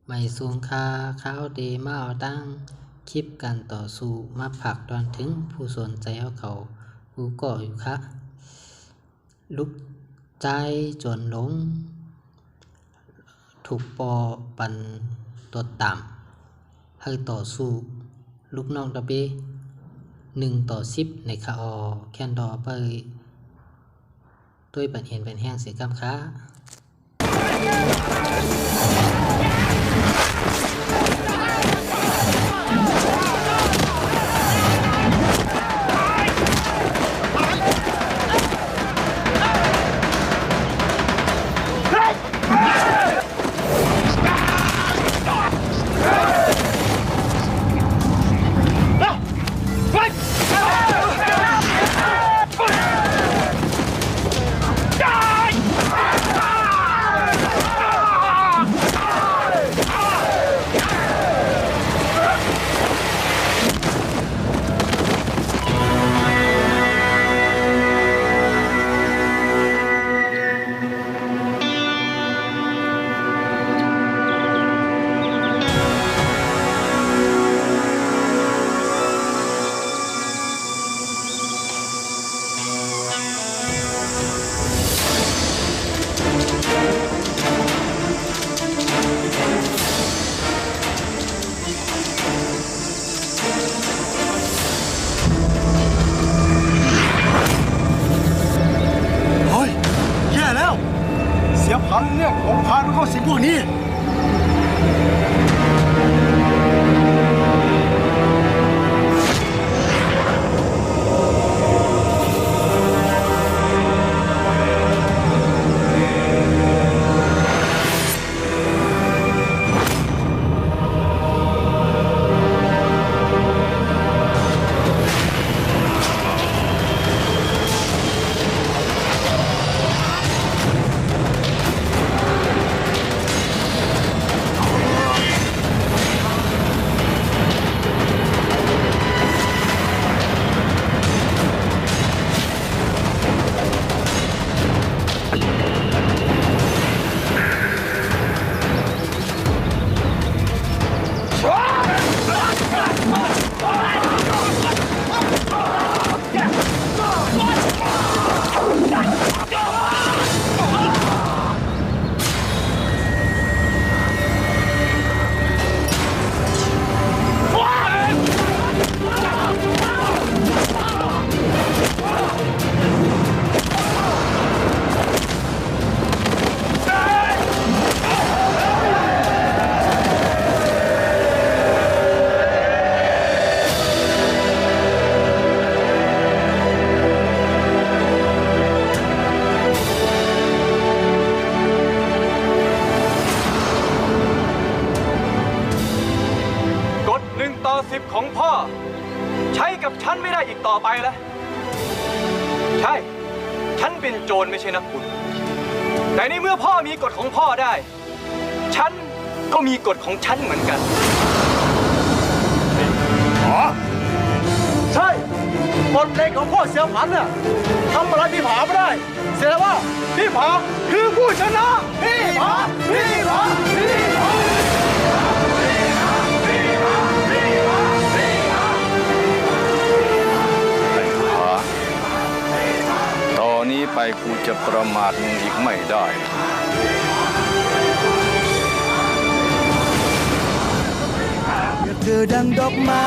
ไม่สูงค่าข้าวเดมาเอาตั้งคลิปการต่อสู้มาผักตอนถึงผู้สนใจเอาเขากูก่ออยู่ค่ะลุกใจจนหลงถูกปอปันตัวต่ำให้ต่อสู้ลูกน้องตะเบ1-10ในคาออแคนดอไปด้วยปันเห็นเป็นแห้งเสียกำค้าพันเนี่ยผมพาเข้าสิงพวกนี้10ของพ่อใช้กับฉันไม่ได้อีกต่อไปแล้วใช่ฉันเป็นโจรไม่ใช่นักบุญแต่ในเมื่อพ่อมีกฎของพ่อได้ฉันก็มีกฎของฉันเหมือนกันอ๋อใช่กฎเหล็กของพ่อเสี่ยวผันน่ะทำอะไรพี่ผาไม่ได้เสียว่าพี่ผาคือผู้ชนะพี่ผาพี่ผาพี่ผาตอนนี้ไปกูจะประมาทมึงอีกไม่ได้เธอดังดอกไม้